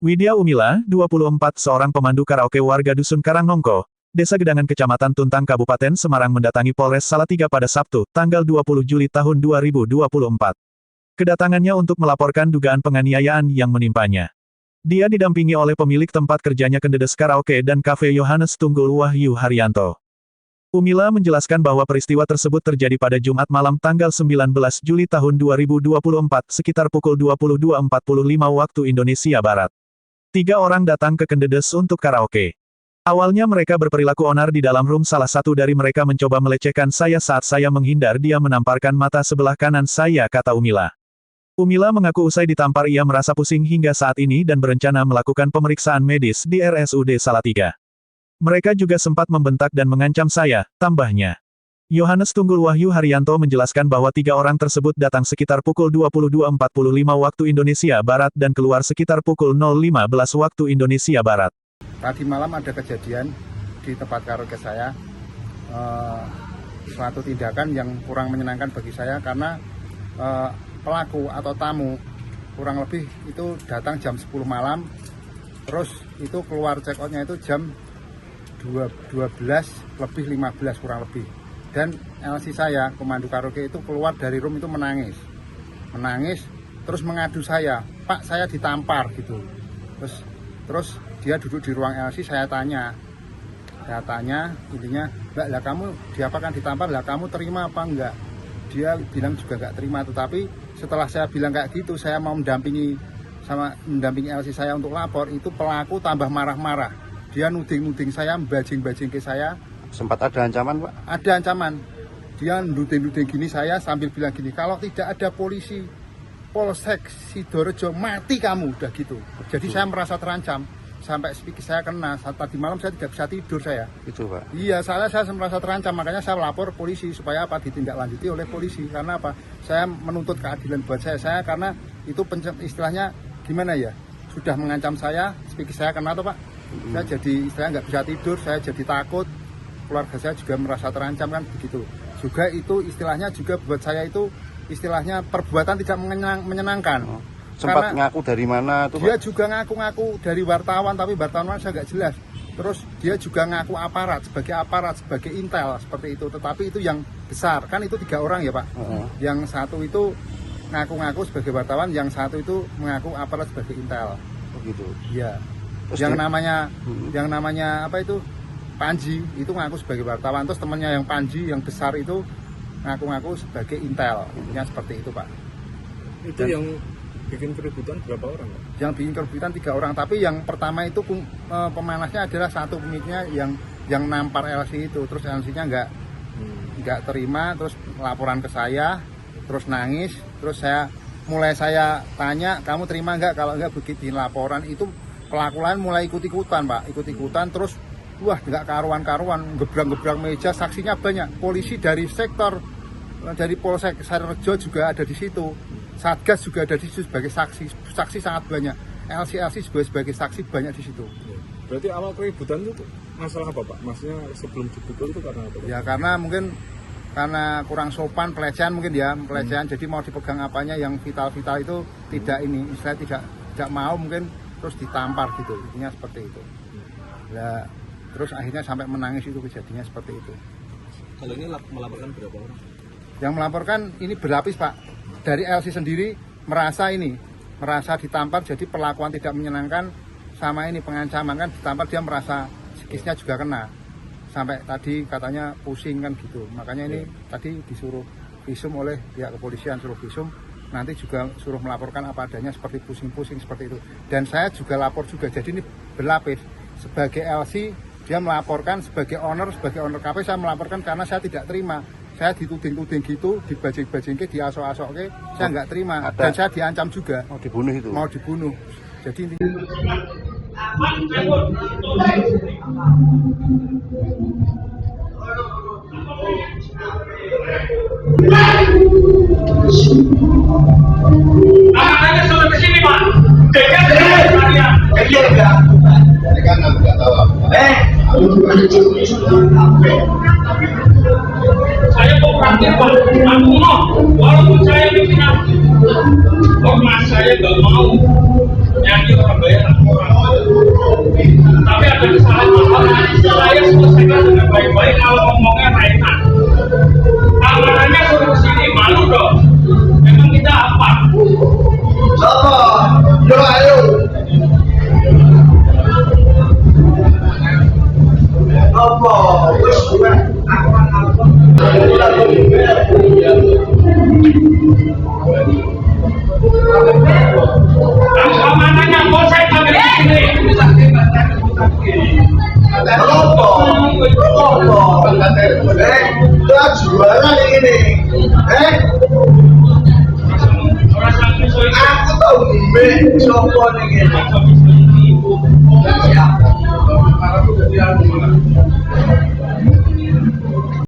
Widya Umila, 24, seorang pemandu karaoke warga Dusun Karangnongko, Desa Gedangan Kecamatan Tuntang Kabupaten Semarang mendatangi Polres Salatiga pada Sabtu, tanggal 20 Juli tahun 2024. Kedatangannya untuk melaporkan dugaan penganiayaan yang menimpanya. Dia didampingi oleh pemilik tempat kerjanya Kendedes Karaoke dan Cafe Yohanes Tunggul Wahyu Haryanto. Umila menjelaskan bahwa peristiwa tersebut terjadi pada Jumat malam tanggal 19 Juli tahun 2024 sekitar pukul 22.45 waktu Indonesia Barat. 3 orang datang ke Kendedes untuk karaoke. Awalnya mereka berperilaku onar di dalam room, salah satu dari mereka mencoba melecehkan saya saat saya menghindar, dia menamparkan mata sebelah kanan saya, kata Umila. Umila mengaku usai ditampar ia merasa pusing hingga saat ini dan berencana melakukan pemeriksaan medis di RSUD Salatiga. Mereka juga sempat membentak dan mengancam saya, tambahnya. Yohanes Tunggul Wahyu Haryanto menjelaskan bahwa 3 orang tersebut datang sekitar pukul 22.45 waktu Indonesia Barat dan keluar sekitar pukul 0.15 waktu Indonesia Barat. Tadi malam ada kejadian di tempat karaoke saya, suatu tindakan yang kurang menyenangkan bagi saya karena pelaku atau tamu kurang lebih itu datang jam 10 malam, terus itu keluar check outnya itu jam 12.15 kurang lebih. Dan LC saya, pemandu karaoke itu keluar dari room itu menangis, terus mengadu saya, Pak saya ditampar gitu. Terus dia duduk di ruang LC, saya tanya intinya, Mbak lah kamu diapakan ditampar, lah kamu terima apa enggak? Dia bilang juga enggak terima, tetapi setelah saya bilang kayak gitu, saya mau mendampingi LC saya untuk lapor, itu pelaku tambah marah-marah. Dia nuding saya, bajing-bajing ke saya. Sempat ada ancaman, Pak? Ada ancaman. Dia nuding-nuding gini saya sambil bilang gini, kalau tidak ada polisi Polsek Sidorejo mati kamu, udah gitu. Jadi saya merasa terancam. Sampai speaker saya kena. Tadi malam saya tidak bisa tidur saya. Itu, Pak? Iya, saya merasa terancam. Makanya saya lapor polisi supaya apa, ditindaklanjuti oleh polisi. Karena apa? Saya menuntut keadilan buat saya karena itu istilahnya gimana ya? Sudah mengancam saya, speaker saya kena tuh, Pak. Saya jadi istilahnya nggak bisa tidur, saya jadi takut. Keluarga saya juga merasa terancam kan begitu. Juga itu istilahnya juga buat saya itu istilahnya perbuatan tidak menyenangkan. Sempat karena ngaku dari mana tuh, dia Pak? juga ngaku-ngaku dari wartawan, tapi wartawan saya nggak jelas. Terus dia juga ngaku aparat, sebagai intel seperti itu. Tetapi itu yang besar, kan itu 3 orang ya Pak. Yang satu itu ngaku-ngaku sebagai wartawan, yang satu itu mengaku aparat sebagai intel. Begitu. Iya. Terus yang namanya apa itu? Panji itu ngaku sebagai wartawan, terus temannya yang Panji yang besar itu ngaku-ngaku sebagai intel. Intinya seperti itu, Pak. Itu dan yang bikin keributan berapa orang, Pak? Yang bikin keributan 3 orang, tapi yang pertama itu pemanasnya adalah satu pemiliknya yang nampar LC itu, terus LC-nya nggak terima, terus laporan ke saya, terus nangis, terus saya tanya, kamu terima nggak? Kalau nggak begitu laporan, itu pelaku lain mulai ikut-ikutan, Pak, terus wah nggak karuan-karuan, gebrang-gebrang meja, saksinya banyak, polisi dari Polsek Sidorejo juga ada di situ, Satgas juga ada di situ sebagai saksi sangat banyak, LC juga sebagai saksi banyak di situ. Berarti awal keributan itu masalah apa, Pak? Maksudnya sebelum dipukul itu karena apa? Ya karena kurang sopan, pelecehan mungkin ya, jadi mau dipegang apanya yang vital-vital itu tidak saya tidak mau, mungkin terus ditampar gitu, intinya seperti itu. Ya, terus akhirnya sampai menangis, itu kejadiannya seperti itu. Kalau ini melaporkan berapa orang? Yang melaporkan ini berlapis, Pak. Dari LC sendiri merasa ditampar, jadi perlakuan tidak menyenangkan, sama ini pengancaman kan ditampar, dia merasa psikisnya juga kena. Sampai tadi katanya pusing kan gitu. Makanya ini tadi disuruh visum oleh pihak kepolisian, suruh visum. Nanti juga suruh melaporkan apa adanya seperti pusing-pusing seperti itu. Dan saya juga lapor juga. Jadi ini berlapis. Sebagai LC dia melaporkan, sebagai owner KP saya melaporkan karena saya tidak terima. Saya dituding-tuding gitu, dibajing-bajing, diasok-asok, saya nggak terima. Dan saya diancam juga. Mau dibunuh itu? Mau dibunuh. Jadi intinya Anaknya sudah ke sini, Pak. Dekat sekalian. Dia enggak. Jadi kan enggak tahu apa. Saya kok praktik, Pak. Aku mau. Walaupun saya bikin apa. Kok mas saya enggak mau. Nyanyi orang bayar. Amanahnya bos saya sampai sini. Jualan ini, aku tahu nih, coba nih.